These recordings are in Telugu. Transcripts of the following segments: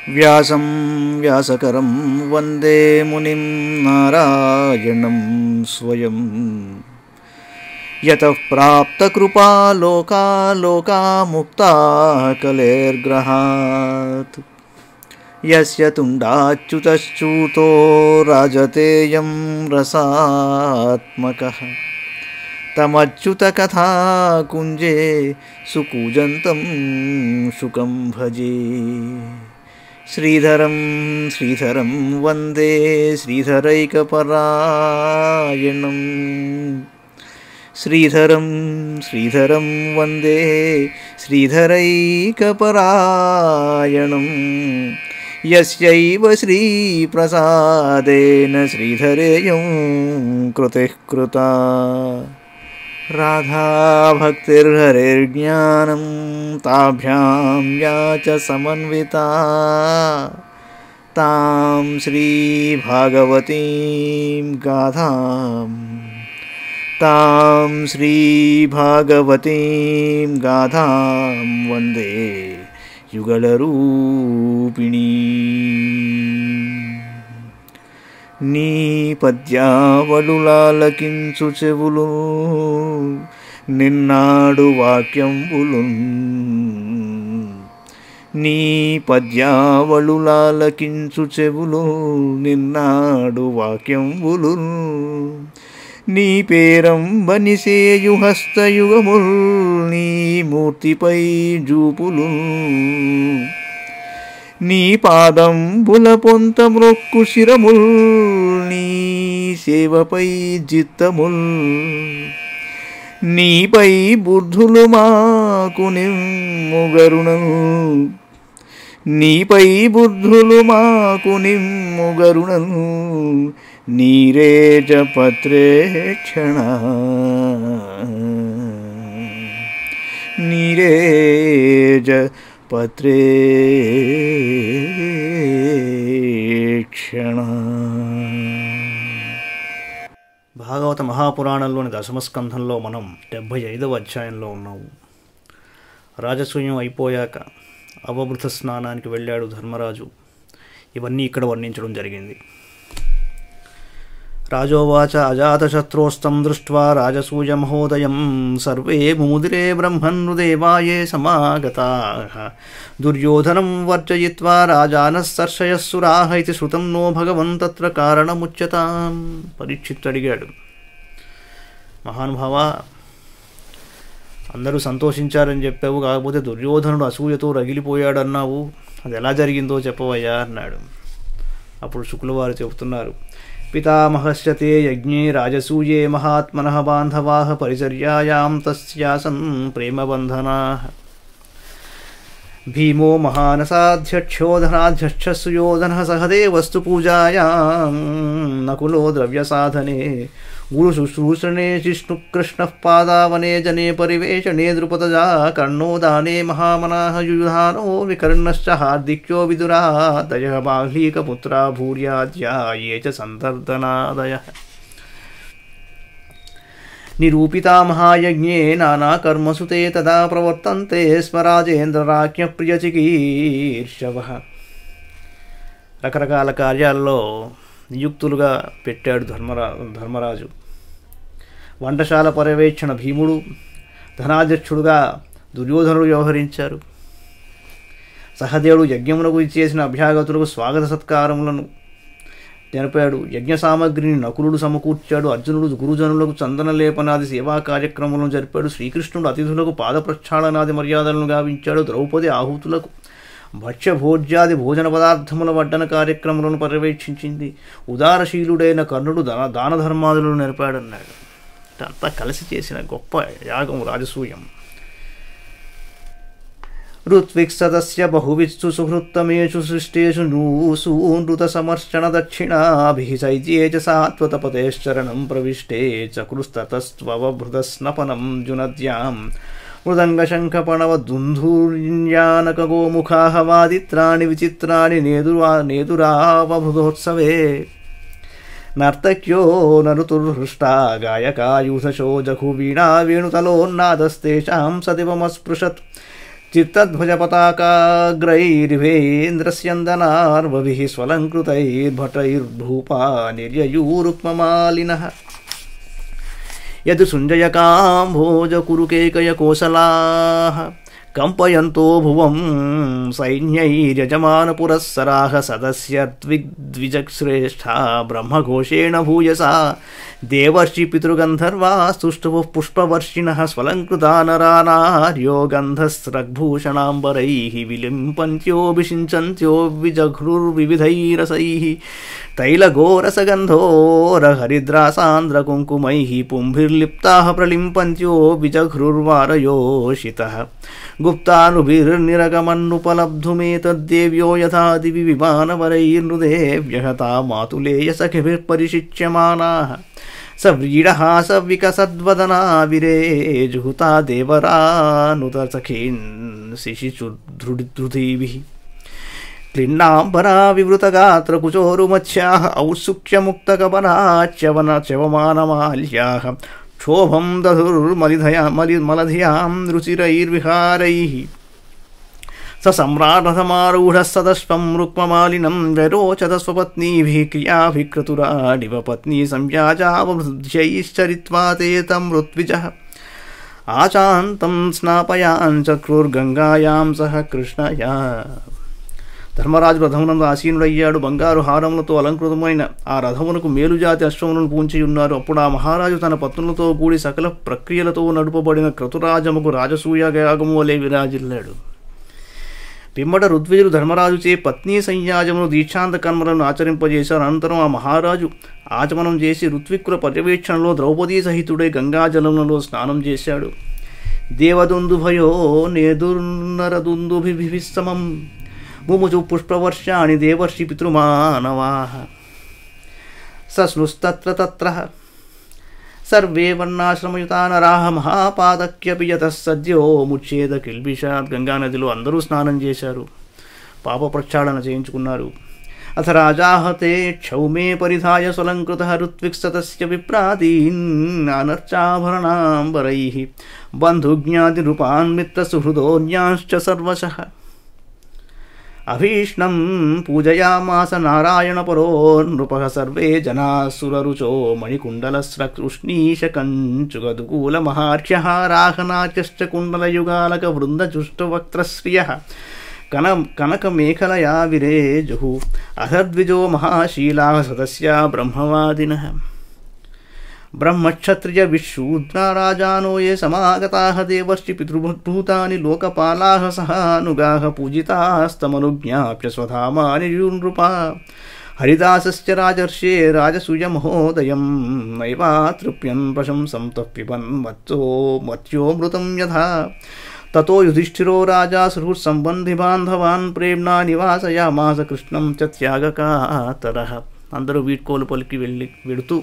వ్యాసం వ్యాసకరం వందే మునిం నారాయణం స్వయం యతః ప్రాప్తకృపా లోకా ముక్తా కలేర్గ్రహాత్ యస్య తుండాచ్యుతశ్చ్యుతో రాజతేయం రసాత్మకః తమచ్యుతకథా కుంజే సుకూజంతం శుకం భజే. శ్రీధరం శ్రీధరం వందే శ్రీధరైకపరాయణం. శ్రీధరం శ్రీధరం వందే శ్రీధరైకపరాయణం. యస్యైవ శ్రీప్రసాదేన శ్రీధరేయం కృతిః కృతా. రాధా భక్తిర్హరిర్జ్ఞానం తాభ్యాం యా చ సమన్వితా తాం శ్రీ భాగవతీం గాథాం వందే యుగళరూపిణీ. నీ పద్యావళులాలకించు చెవులు నిన్నాడు వాక్యంబులు. నీ పద్యావళులాలకించు చెవులు నిన్నాడు వాక్యంబులు. నీ పేరంబనిసేయు హస్తయుగముల్ నీ మూర్తిపై జూపులు. నీ పాదంబుల పొంత మ్రొక్కు శిరముల్ నీ సేవపై జిత్తముల్. నీపై బుద్ధులు మాకు నిమ్ముగరుణం. నీపై బుద్ధులు మాకు నిమ్ముగరుణం. నీరేజ పత్రేక్షణ నీరేజ పత్రేక్షణ. భాగవత మహాపురాణంలోని దశమస్కంధంలో మనం 75వ అధ్యాయంలో ఉన్నాము. రాజసూయం అయిపోయాక అవబృత స్నానానికి వెళ్ళాడు ధర్మరాజు. ఇవన్నీ ఇక్కడ వర్ణించడం జరిగింది. రాజోవాచ అజాతశత్రోస్తం దృష్ట్వా రాజసూయ మహోదయం సర్వే ముముదిరే బ్రహ్మన్నుదేవాయే సమాగతాః దుర్యోధనం వర్జయిత్వా రాజానః సర్షయస్సురాః ఇతి శ్రుతం నో భగవన్ తత్ర కారణముచ్యతాం. పరీక్షిత్తు అడిగాడు, మహానుభావ, అందరూ సంతోషించారని చెప్పావు, కాకపోతే దుర్యోధనుడు అసూయతో రగిలిపోయాడన్నావు, అది ఎలా జరిగిందో చెప్పవయ్యా అన్నాడు. అప్పుడు శుక్లవారు చెబుతున్నారు, పితామహస్య తే యజ్ఞే రాజసూయే మహాత్మనః బాంధవాః పరిచర్యాయాం తస్యాసన్ ప్రేమబంధనాః. భీమో మహానసాధ్యక్షో ధనాధ్యక్ష సుయోధనః సహదేవస్తు పూజాయాం నకులో ద్రవ్యసాధనే గురు శుశ్రూషణే జిష్ణుకృష్ణః పాదావనే జనే పరివేషణే ద్రుపదజా కర్ణో దానే మహామనాః యుయుధానో వికర్ణశ్చ హార్దిక్యో విదురాదయః బాహ్లీకపుత్రా భూర్యాద్యా ఏ చ సందర్దనాదయః. నిరూపితా మహాయజ్ఞే నానాకర్మసు తే తదా ప్రవర్తంతే స్మ రాజేంద్రరాజ్ఞప్రియచికీర్షవః. రకరకాల కార్యాల్లో నియుక్తులుగా పెట్టాడు ధర్మరాజు. వంటశాల పర్యవేక్షణ భీముడు, ధనాధ్యక్షుడుగా దుర్యోధనుడు వ్యవహరించారు. సహదేవుడు యజ్ఞమునకు ఇచ్చేసిన అభ్యాగతులకు స్వాగత సత్కారములను తెలిపాడు. యజ్ఞ సామగ్రిని నకులుడు సమకూర్చాడు. అర్జునుడు గురుజనులకు చందన లేపనాది సేవా కార్యక్రమాలను జరిపాడు. శ్రీకృష్ణుడు అతిథులకు పాద ప్రక్షాళనాది మర్యాదలను గావించాడు. ద్రౌపది ఆహుతులకు భక్ష్య భోజ్యాది భోజన పదార్థముల వడ్డన కార్యక్రమాలను పర్యవేక్షించింది. ఉదారశీలుడైన కర్ణుడు దాన ధర్మాదులను నెరపాడన్నాడు. అంతా కలిసి చేసిన గొప్ప యాగం రాజసూయం. ఋత్విక్సదస్య బహువిత్సు సుహృత్తమేషు సృష్టేషు నూసూనృత సమర్షణ దక్షిణాభిః చైత్యే చ సాత్వతపతేశ్చరణం ప్రవిష్టే చకృస్తతస్త్వవభృతస్నపనం జునద్యాం మృదంగశంఖపణవ దుంధూర్యానక గోముఖాః వాదిత్రాణి విచిత్రాణి నేదురావబృధోత్సవే నర్తక్యో నరుతుర్హృష్టా గాయకాయూథశో జఘువీణా వేణుతలోన్నాదస్తేషాం సదివమస్పృశత్ చిత్తధ్వజపతాకాగ్రైరివేంద్రస్యందనార్వభిः స్వలంకృతైర్భటైర్భూపా నిర్యయూరుక్మమాలినः యద్ సుంజయకాంభోజకురుకేకయకోసలాः కంపయంతో భువం సైన్యైర్యజమానపురస్సరాः సదస్యద్విగ్ద్విజశ్రేష్ఠా బ్రహ్మఘోషేణ భూయసా దేవర్షి పితృగంధర్వాస్తుష్టువుః పుష్పవర్షిణः స్వలంకృతా నరానార్యో గంధస్రగ్భూషణాంబరైः విలింపంత్యోభిషించంత్యో విజఘ్రుర్వివిధైరసైः తైలఘోరసగంధోరహరిద్రాసాంద్రకుంకుమైः పుంభిర్లిప్తాः ప్రలింపంత్యో విజఘ్రుర్వారయోషితः గుప్తానుభిర్నిరగమన్నుపలబ్ధుమేతద్దేవ్యో యథా దివి విమానవరైర్నృదేవ్యः తా మాతులేయసఖిభిర్పరిషిచ్యమానాः స వ్రీడः స వికసద్వదనా విరేజుహుతా దేవరానుతసఖీన్ శిశిచుధృతిభిः క్లిన్నాంబరా వివృతగాత్రకుచోరుమత్స్యాः ఔత్సుక్యముక్తకపనాచ్యవనచవమానమాల్యాः క్షోభం దధుర్మలధియాం రుచిరైర్విహారైः స సమ్రాటసమారూఢः సదశ్వం రుక్మమాలినం వ్యరోచత స్వపత్నీభిः క్రియాభిः క్రతురాడివ పత్నీ సంవ్యాజావృద్ధ్యైశ్చరిత్వా తే తం ఋత్విజः ఆచాంతం స్నాపయాంచక్రుర్గంగాయాం సహ కృష్ణయా. ధర్మరాజు రథమునందు ఆసీనుడయ్యాడు. బంగారు హారములతో అలంకృతమైన ఆ రథమునకు మేలుజాతి అశ్వములను పూంచి ఉన్నారు. అప్పుడు ఆ మహారాజు తన పత్నులతో కూడి సకల ప్రక్రియలతో నడుపబడిన క్రతురాజముకు రాజసూయ యాగము వలె విరాజిల్లాడు. పిమ్మట ఋత్విజులు ధర్మరాజుచే పత్నీ సంయాజమును దీక్షాంత కర్మలను ఆచరింపజేశారు. అనంతరం ఆ మహారాజు ఆచమనం చేసి ఋత్విక్కుల పర్యవేక్షణలో ద్రౌపదీ సహితుడై గంగాజలములలో స్నానం చేశాడు. దేవదుందుభయో నేదుర్నరదుందుభిభిస్సమం ముముచు పుష్పవర్షాణి దేవర్షి పితృమానవాః సస్నుస్తత్ర తత్ర సర్వే వర్ణాశ్రమయుతా నరాః మహాపాదక్యపి యతః సద్యో ముచ్ఛేద కిల్బిషాత్. గంగానదిలో అందరూ స్నానం చేశారు, పాప ప్రక్షాళన చేయించుకున్నారు. అథ రాజాహతే క్షౌమే పరిధాయ స్వలంకృతః ఋత్విక్స్తతస్య విప్రాదీన్ అనర్చాభరణాంబరైః బంధుజ్ఞాతిరూపాన్ మిత్రసుహృదోన్యాశ్చ సర్వశః అభీష్ణం పూజయామాస నారాయణపరో నృపః సర్వే జనాసురరుచో మణికుండలస్రకృష్ణీశకంచుగదుకూలమహార్ఘ్యః రాహనాట్యశ్చ కుండలయుగాలక వృందజుష్టవక్త్రశ్రియः కనకమేఖలయా విరేజుః అధద్విజో మహాశీలాः సదస్యా బ్రహ్మవాదినः. బ్రహ్మక్షత్రియ విశూద్రా రాజానో ఏ సమాగతాః దేవర్షి పితృభూతాని లోకపాలాః సహానుగాః పూజితాస్తమనుజ్ఞాప్య స్వధామాని నృపా హరిదాసశ్చ రాజర్షే రాజసూయమహోదయం నైవాతృప్యన్ ప్రశంసం తప్పిబన్ మత్యోమృతం యథా తతో యుధిష్ఠిరో రాజా సుహృత్సంబంధి బాంధవాన్ ప్రేమ్ణా నివాసయామాస కృష్ణం చ త్యాగకాతరః. అందరూ వీడ్కోలు పలికి వెడుతూ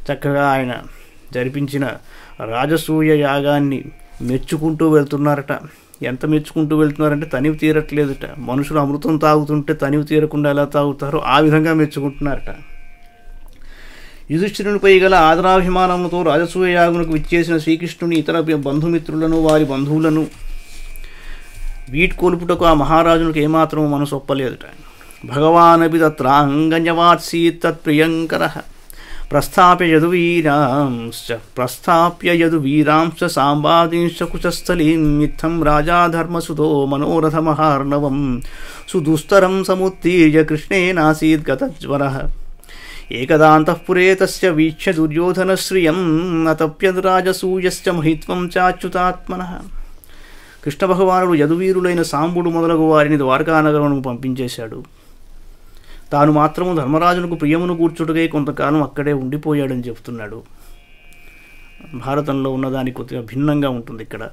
చక్కగా ఆయన జరిపించిన రాజసూయ యాగాన్ని మెచ్చుకుంటూ వెళ్తున్నారట. ఎంత మెచ్చుకుంటూ వెళ్తున్నారంటే తనివి తీరట్లేదుట. మనుషులు అమృతం తాగుతుంటే తనివి తీరకుండా ఎలా తాగుతారో ఆ విధంగా మెచ్చుకుంటున్నారట. యుధిష్ఠిరునిపై గల ఆదరాభిమానములతో రాజసూయ యాగునకు విచ్చేసిన శ్రీకృష్ణుని ఇతర బంధుమిత్రులను వారి బంధువులను వీడ్కొలుపుటకు ఆ మహారాజునికి ఏమాత్రము మనసు ఒప్పలేదుట. భగవానపి తత్రాంగన్యవాత్సీత్ తత్ప్రియంకరః ప్రస్థాప్య యదువీరాంశ్చ సాంబాదీంశ్చ కుశస్థలీం ఇత్థం రాజా ధర్మసుతో మనోరథమహార్ణవం సుదుస్తరం సముత్తీర్య కృష్ణేనాసీత్ గతజ్వరః ఏకదాంతఃపురే తస్య వీక్ష్య దుర్యోధనశ్రియం అతప్యరాజసూయశ్చ మహిత్వం చాచ్యుతాత్మనః. కృష్ణ భగవానుడు యదువీరులైన సాంబుడు మొదలగు వారిని ద్వారకానగరమునకు పంపించేశాడు. తాను మాత్రము ధర్మరాజునకు ప్రియమును కూర్చుటకై కొంతకాలం అక్కడే ఉండిపోయాడని చెప్తున్నాడు. భారతంలో ఉన్నదానికి కొద్దిగా భిన్నంగా ఉంటుంది ఇక్కడ.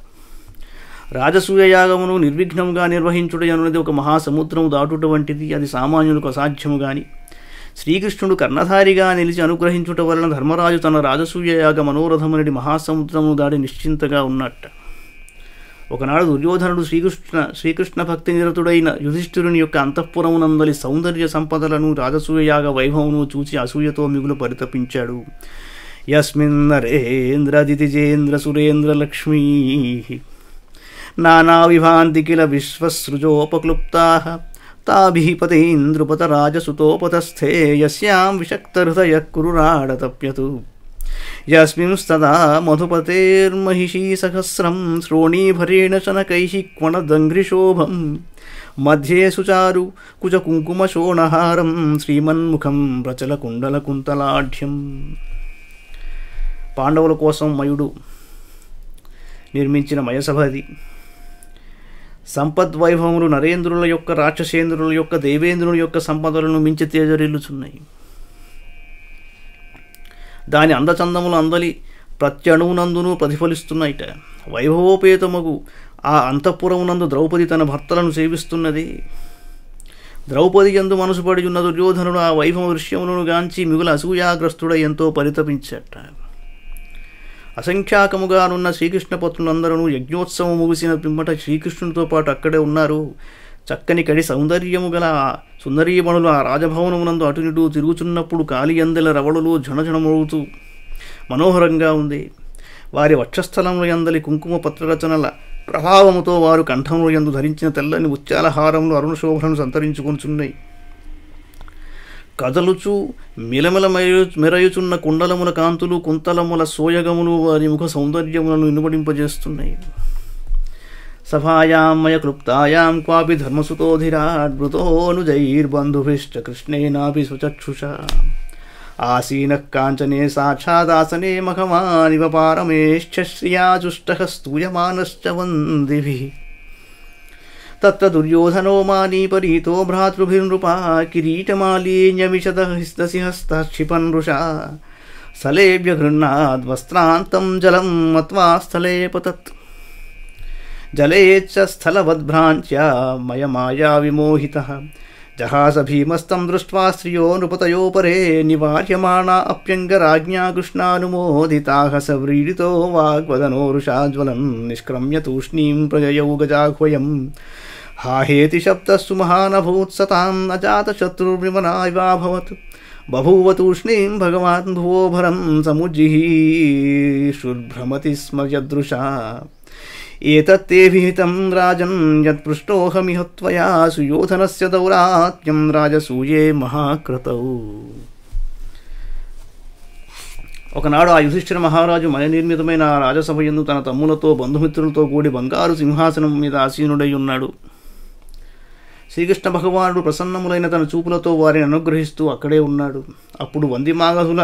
రాజసూయ యాగమును నిర్విఘ్నముగా నిర్వహించుట అనున్నది ఒక మహాసముద్రము దాటుట వంటిది. అది సామాన్యులకు అసాధ్యము గాని శ్రీకృష్ణుడు కర్ణధారిగా నిలిచి అనుగ్రహించుట వలన ధర్మరాజు తన రాజసూయ యాగ మనోరథమునడి మహాసముద్రమును దాడి నిశ్చింతగా ఉన్నట్ట. ఒకనాడు దుర్యోధనుడు శ్రీకృష్ణ భక్తి నిరతుడైన యుధిష్ఠిరుని యొక్క అంతఃపురమునందలి సౌందర్య సంపదలను రాజసూయయాగ వైభవమును చూచి అసూయతో మిగులు పరితపించాడు. యస్మిన్ నరేంద్ర దితిజేంద్ర సురేంద్ర లక్ష్మీ నానావిభాంతి కిల విశ్వసృజోపక్లుప్తాః తాభిః పతేంద్రుపతరాజసుతోపతస్థే యస్యాం విషక్తహృదయః కురురాడతప్యతు యస్మింస్తదా మధుపతేర్మహిషీ సహస్రం శ్రోణీభరేణ శనకైః క్వణదంఘ్రిశోభం మధ్యే సుచారు కుజ కుంకుమశోణహారం శ్రీమన్ముఖం ప్రచలకుండలకుంతలాఢ్యం. పాండవుల కోసం మయుడు నిర్మించిన మయసభది. సంపద్వైభవములు నరేంద్రుల యొక్క, రాక్షసేంద్రుల యొక్క, దేవేంద్రుల యొక్క సంపదలను మించి తేజరిల్లుచున్నాయి. దాని అందచందములు అందలి ప్రత్యణువునందును ప్రతిఫలిస్తున్నాయిట. వైభవోపేతమగు ఆ అంతఃపురమునందు ద్రౌపది తన భర్తలను సేవిస్తున్నది. ద్రౌపది యందు మనసుపడి ఉన్న దుర్యోధనుడు ఆ వైభవ దృశ్యములను గాంచి మిగుల అసూయాగ్రస్తుడై ఎంతో పరితపించట. అసంఖ్యాకముగానున్న శ్రీకృష్ణ పత్నులందరూ యజ్ఞోత్సవం ముగిసిన పిమ్మట శ్రీకృష్ణునితో పాటు అక్కడే ఉన్నారు. చక్కని కడి సౌందర్యము గల సుందరీమణులు ఆ రాజభవనమునందు అటునిటూ తిరుగుచున్నప్పుడు కాలియందెల రవళులు ఝణఝణమవుతూ మనోహరంగా ఉంది. వారి వక్షస్థలముల యందలి కుంకుమ పత్రరచనల ప్రభావముతో వారు కంఠముల యందు ధరించిన తెల్లని ముత్యాలహారములు అరుణశోభలను సంతరించుకొనుచున్నాయి. కదలుచు మిలమిల మెరయుచున్న కుండలముల కాంతులు, కుంతలముల సోయగములు వారి ముఖ సౌందర్యములను ఇనుబడింపజేస్తున్నాయి. సభాయాం మయ క్లుప్తాయాం క్వాపి ధర్మసుతోధిరాద్భుతోనుజైర్బంధుభిశ్చ కృష్ణేనాపి సుచక్షుషా ఆసీనః కాంచనే సాక్షాదాసనే మఖమానివ పారమేశ్చ్రియా స్తూయమానశ్చ వందిభిః. తత్ర దుర్యోధనో మానీపరీతో భ్రాతృభిర్నృపా కిరీటమాలీన్యమిషదసి హస్తక్షిపన్ వృషా స్థలేభ్య గృహ్ణాద్వస్త్రాంతం జలం మత్వా స్థలే పతత్. జలేచ్చ స్థలవద్భ్రాంత్యా మయ మాయా విమోహితః జహాస భీమస్తం దృష్ట్వా స్త్రియో నృపతయోపరే నివార్యమాణా అప్యంగరాజ్ఞా కృష్ణానుమోదితాః సవ్రీడితో వాగ్వదనో వృషాజ్వలం నిష్క్రమ్య తూష్ణీం ప్రజయౌ గజాహ్వయం హాహేతి శబ్దస్సు మహానభూత్సతాం అజాతశత్రుర్విమనాయవాభవత్ బభూవ తూష్ణీం భగవాన్ భువోభరం సముజ్జిహీషుర్భ్రమతి స్మ యదృశా. ఏతత్తే విహితం రాజన్ యత్పృష్టోహమిహ త్వయా సుయోధనస్య దౌరాత్మ్యం రాజసూయే మహాక్రతౌ. ఒకనాడు ఆ యుధిష్ఠిర మహారాజు మయనిర్మితమైన ఆ రాజసభ యందు తన తమ్ములతో బంధుమిత్రులతో కూడి బంగారు సింహాసనం మీద ఆసీనుడై ఉన్నాడు. శ్రీకృష్ణ భగవానుడు ప్రసన్నములైన తన చూపులతో వారిని అనుగ్రహిస్తూ అక్కడే ఉన్నాడు. అప్పుడు వందిమాగధుల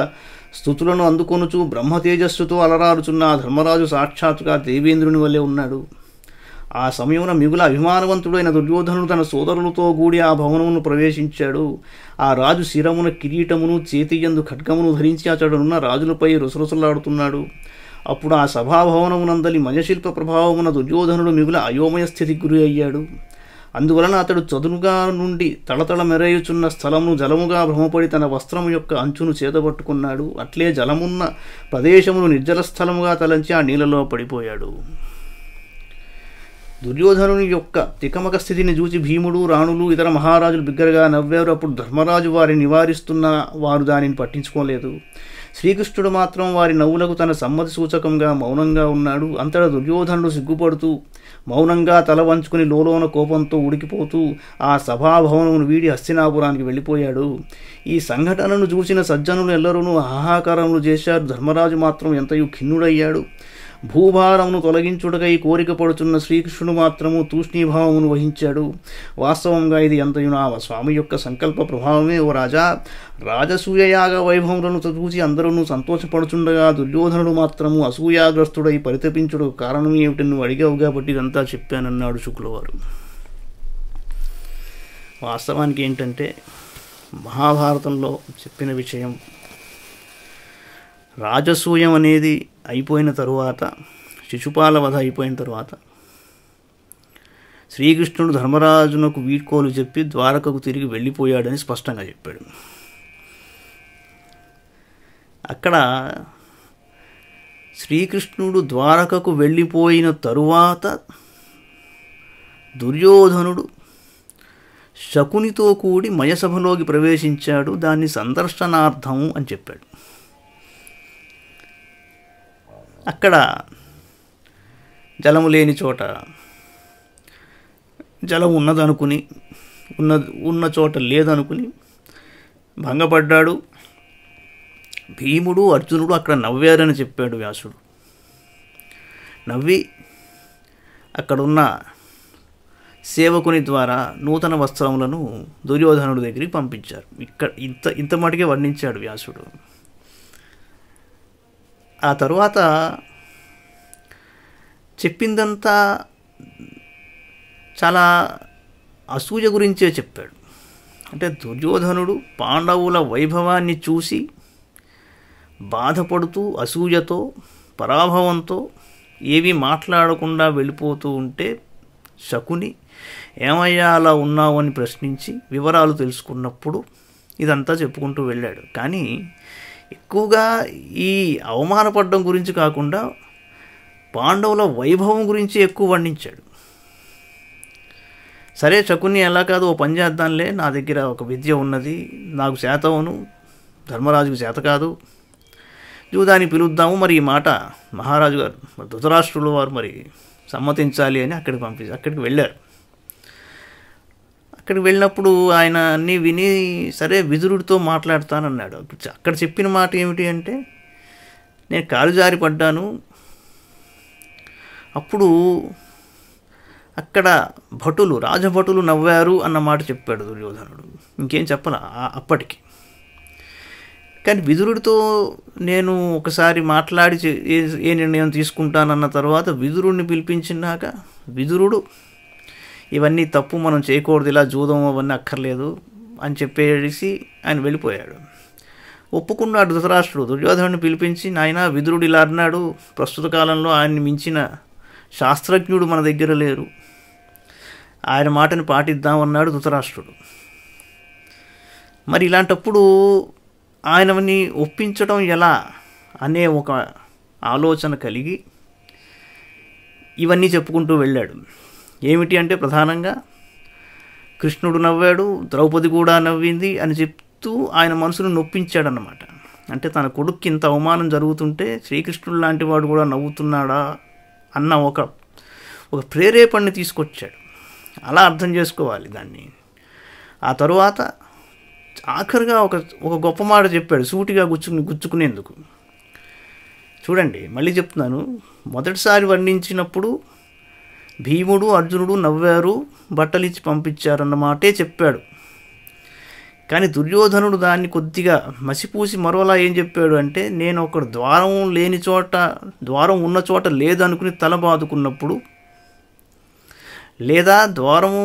స్తుతులను అందుకొనుచు బ్రహ్మ తేజస్సుతో అలరారుచున్న ఆ ధర్మరాజు సాక్షాత్తుగా దేవేంద్రుని వల్లే ఉన్నాడు. ఆ సమయమున మిగుల అభిమానవంతుడైన దుర్యోధనుడు తన సోదరులతో కూడి ఆ భవనమును ప్రవేశించాడు. ఆ రాజు శిరమున కిరీటమును, చేతియందు ఖడ్గమును ధరించి అతడున్న రాజులపై రుసరుసలాడుతున్నాడు. అప్పుడు ఆ సభాభవనమునందలి మయశిల్ప ప్రభావమున దుర్యోధనుడు మిగుల అయోమయ స్థితికి గురి అయ్యాడు. అందువలన అతడు చదునుగా నుండి తళతళ మెరయుచున్న స్థలమును జలముగా భ్రమపడి తన వస్త్రము యొక్క అంచును చేతబట్టుకున్నాడు. అట్లే జలమున్న ప్రదేశమును నిర్జల స్థలముగా తలంచి ఆ నీళ్ళలో పడిపోయాడు. దుర్యోధనుని యొక్క తికమక స్థితిని చూచి భీముడు, రాణులు, ఇతర మహారాజులు బిగ్గరగా నవ్వారు. అప్పుడు ధర్మరాజు వారిని నివారిస్తున్న వారు దానిని పట్టించుకోలేదు. శ్రీకృష్ణుడు మాత్రం వారి నవ్వులకు తన సమ్మతి సూచకంగా మౌనంగా ఉన్నాడు. అంతటా దుర్యోధనుడు సిగ్గుపడుతూ మౌనంగా తల వంచుకుని లోలోన కోపంతో ఉడికిపోతూ ఆ సభాభవనమును వీడి హస్తినాపురానికి వెళ్ళిపోయాడు. ఈ సంఘటనను చూసిన సజ్జనులు ఎల్లరూ హాహాకారములు చేశారు. ధర్మరాజు మాత్రం ఎంతయు ఖిన్నుడయ్యాడు. భూభారమును తొలగించుటకై కోరిక పడుతున్న శ్రీకృష్ణుడు మాత్రము తూష్ణీభావమును వహించాడు. వాస్తవంగా ఇది ఎంతయు నా స్వామి యొక్క సంకల్ప ప్రభావమే. ఓ రాజా, రాజసూయయాగ వైభవములను చూసి అందరూ సంతోషపడుచుండగా దుర్యోధనుడు మాత్రము అసూయాగ్రస్తుడై పరితపించుడు కారణం ఏమిటి నువ్వు అడిగావు కాబట్టి ఇదంతా చెప్పానన్నాడు శుక్లవారు. వాస్తవానికి ఏంటంటే మహాభారతంలో చెప్పిన విషయం, రాజసూయం అనేది అయిపోయిన తరువాత, శిశుపాల వధ అయిపోయిన తరువాత శ్రీకృష్ణుడు ధర్మరాజునకు వీడ్కోలు చెప్పి ద్వారకకు తిరిగి వెళ్ళిపోయాడని స్పష్టంగా చెప్పాడు. అక్కడ శ్రీకృష్ణుడు ద్వారకకు వెళ్ళిపోయిన తరువాత దుర్యోధనుడు శకునితో కూడి మయసభలోకి ప్రవేశించాడు. దాన్ని సందర్శనార్థం అని చెప్పాడు. అక్కడ జలము లేని చోట జలం ఉన్నదనుకుని ఉన్న చోట లేదనుకుని భంగపడ్డాడు. భీముడు అర్జునుడు అక్కడ నవ్వారని చెప్పాడు వ్యాసుడు. నవ్వి అక్కడున్న సేవకుని ద్వారా నూతన వస్త్రములను దుర్యోధనుడి దగ్గరికి పంపించారు. ఇంత మటుకే వర్ణించాడు వ్యాసుడు. ఆ తరువాత చెప్పిందంతా చాలా అసూయ గురించే చెప్పాడు. అంటే దుర్యోధనుడు పాండవుల వైభవాన్ని చూసి బాధపడుతూ అసూయతో పరాభవంతో ఏమీ మాట్లాడకుండా వెళ్ళిపోతూ ఉంటే శకుని ఏమయ్యా అలా ఉన్నావు అని ప్రశ్నించి వివరాలు తెలుసుకున్నప్పుడు ఇదంతా చెప్పుకుంటూ వెళ్ళాడు. కానీ ఎక్కువగా ఈ అవమానపడడం గురించి కాకుండా పాండవుల వైభవం గురించి ఎక్కువ వర్ణించాడు. సరే శకుని ఎలా కాదు, ఓ పని చేద్దాంలే, నా దగ్గర ఒక విద్య ఉన్నది, నాకు చేతవును, ధర్మరాజుకు చేత కాదు, జూదాన్ని పిలుద్దాము, మరి ఈ మాట మహారాజు గారు ధృతరాష్ట్రుల వారు మరి సమ్మతించాలి అని అక్కడికి వెళ్ళారు. అక్కడికి వెళ్ళినప్పుడు ఆయన అన్నీ విని సరే విదురుడితో మాట్లాడతానన్నాడు. అక్కడ చెప్పిన మాట ఏమిటి అంటే, నేను కాలు జారి పడ్డాను, అప్పుడు అక్కడ రాజభటులు నవ్వారు అన్న మాట చెప్పాడు దుర్యోధనుడు. ఇంకేం చెప్పలా అప్పటికి. కానీ విదురుడితో నేను ఒకసారి మాట్లాడి ఏ నిర్ణయం తీసుకుంటానన్న తర్వాత విదురుడిని పిలిపించినాక విదురుడు ఇవన్నీ తప్పు, మనం చేయకూడదు, ఇలా జూదం అవన్నీ అక్కర్లేదు అని చెప్పేసి ఆయన వెళ్ళిపోయాడు. ఒప్పుకున్నాడు ధృతరాష్ట్రుడు. దుర్యోధనుడిని పిలిపించి, నాయన విదురుడు ఇలా అన్నాడు, ప్రస్తుత కాలంలో ఆయన్ని మించిన శాస్త్రజ్ఞుడు మన దగ్గర లేరు, ఆయన మాటని పాటిద్దామన్నాడు ధృతరాష్ట్రుడు. మరి ఇలాంటప్పుడు ఆయనని ఒప్పించడం ఎలా అనే ఒక ఆలోచన కలిగి ఇవన్నీ చెప్పుకుంటూ వెళ్ళాడు. ఏమిటి అంటే ప్రధానంగా కృష్ణుడు నవ్వాడు, ద్రౌపది కూడా నవ్వింది అని చెప్తూ ఆయన మనసును నొప్పించాడన్నమాట. అంటే తన కొడుక్కి ఇంత అవమానం జరుగుతుంటే శ్రీకృష్ణుడు లాంటి వాడు కూడా నవ్వుతున్నాడా అన్న ఒక ప్రేరేపణని తీసుకొచ్చాడు. అలా అర్థం చేసుకోవాలి దాన్ని. ఆ తరువాత ఆఖరిగా ఒక గొప్ప మాట చెప్పాడు, సూటిగా గుచ్చుకునేందుకు. చూడండి, మళ్ళీ చెప్తున్నాను, మొదటిసారి వర్ణించినప్పుడు భీముడు అర్జునుడు నవ్వారు, బట్టలిచ్చి పంపించారన్న మాటే చెప్పాడు. కానీ దుర్యోధనుడు దాన్ని కొద్దిగా మసిపూసి మరోలా ఏం చెప్పాడు అంటే, నేను ఒక ద్వారం ఉన్న చోట లేదనుకుని తల బాదుకున్నప్పుడు, లేదా ద్వారము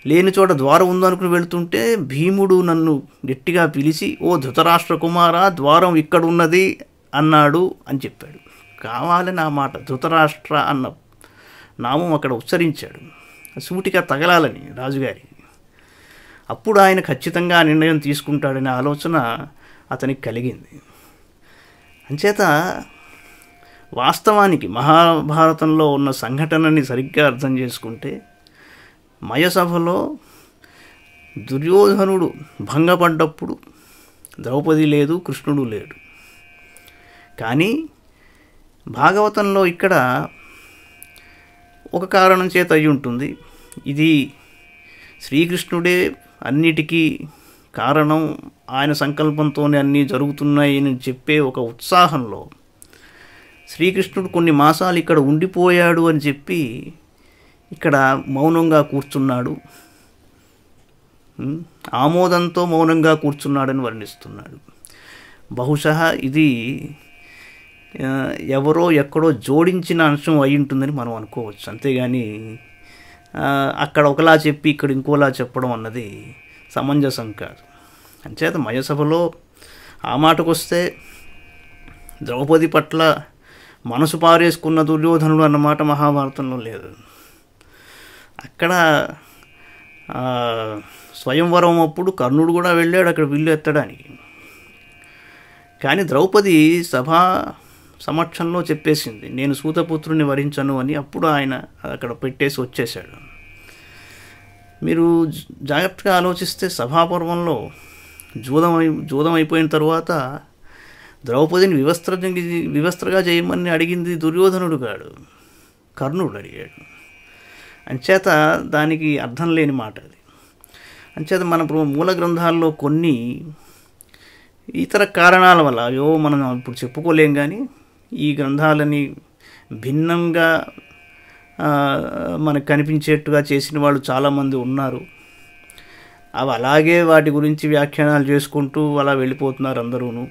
లేని చోట ద్వారం ఉందనుకుని వెళుతుంటే భీముడు నన్ను గట్టిగా పిలిచి, ఓ ధృతరాష్ట్ర కుమారా, ద్వారం ఇక్కడ ఉన్నది అన్నాడు అని చెప్పాడు. కావాలని ఆ మాట ధృతరాష్ట్ర అన్న నామం అక్కడ ఉచ్చరించాడు, సూటిగా తగలాలని రాజుగారి. అప్పుడు ఆయన ఖచ్చితంగా ఆ నిర్ణయం తీసుకుంటాడనే ఆలోచన అతనికి కలిగింది. అంచేత వాస్తవానికి మహాభారతంలో ఉన్న సంఘటనని సరిగ్గా అర్థం చేసుకుంటే, మయసభలో దుర్యోధనుడు భంగపడ్డప్పుడు ద్రౌపది లేదు, కృష్ణుడు లేడు. కానీ భాగవతంలో ఇక్కడ ఒక కారణం చేత అయి ఉంటుంది, ఇది శ్రీకృష్ణుడే అన్నిటికీ కారణం, ఆయన సంకల్పంతోనే అన్నీ జరుగుతున్నాయి అని చెప్పే ఒక ఉత్సాహంలో శ్రీకృష్ణుడు కొన్ని మాసాలు ఇక్కడ ఉండిపోయాడు అని చెప్పి ఇక్కడ మౌనంగా కూర్చున్నాడు, ఆమోదంతో మౌనంగా కూర్చున్నాడని వర్ణిస్తున్నాడు. బహుశా ఇది ఎవరో ఎక్కడో జోడించిన అంశం అయి ఉంటుందని మనం అనుకోవచ్చు. అంతేగాని అక్కడ ఒకలా చెప్పి ఇక్కడ ఇంకోలా చెప్పడం అన్నది సమంజసం కాదు. అంచేత మయసభలో ఆ మాటకొస్తే ద్రౌపది పట్ల మనసు పారేసుకున్న దుర్యోధనుడు అన్నమాట మహాభారతంలో లేదు. అక్కడ స్వయంవరం అప్పుడు కర్ణుడు కూడా వెళ్ళాడు అక్కడ విల్లు ఎత్తడానికి. కానీ ద్రౌపది సభా సమక్షంలో చెప్పేసింది, నేను సూతపుత్రుని వరించను అని. అప్పుడు ఆయన అక్కడ పెట్టేసి వచ్చేసాడు. మీరు జాగ్రత్తగా ఆలోచిస్తే సభాపర్వంలో జూదం అయిపోయిన తర్వాత ద్రౌపదిని వివస్త్రగా చేయమని అడిగింది దుర్యోధనుడు కాడు, కర్ణుడు అడిగాడు. అంచేత దానికి అర్థం లేని మాట అది. అంచేత మన మూల గ్రంథాల్లో కొన్ని ఇతర కారణాల వల్ల మనం ఇప్పుడు చెప్పుకోలేం, కానీ ఈ గ్రంథాలని భిన్నంగా మనకు కనిపించేట్టుగా చేసిన వాళ్ళు చాలామంది ఉన్నారు. అవి అలాగే వాటి గురించి వ్యాఖ్యానాలు చేసుకుంటూ అలా వెళ్ళిపోతున్నారు అందరూను.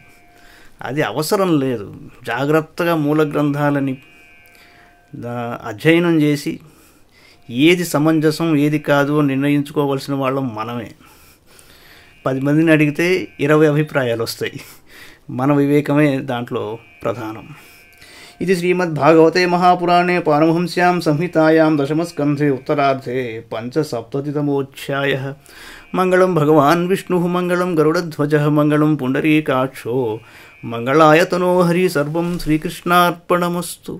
అది అవసరం లేదు. జాగ్రత్తగా మూల గ్రంథాలని అధ్యయనం చేసి ఏది సమంజసం ఏది కాదు అని నిర్ణయించుకోవాల్సిన వాళ్ళం మనమే. 10 మందిని అడిగితే 20 అభిప్రాయాలు వస్తాయి. మన వివేకమే దాంట్లో ప్రధానం. ఇది శ్రీమద్భాగవతే మహాపురాణే పారమహంస్యాం సంహితాయాం దశమస్కంధే ఉత్తరార్ధే పంచసప్తతితమోధ్యాయః. మంగళం భగవాన్ విష్ణుః మంగళం గరుడధ్వజः మంగళం పుండరీకాక్షో మంగళాయ తనో హరి. సర్వం శ్రీకృష్ణార్పణమస్తు.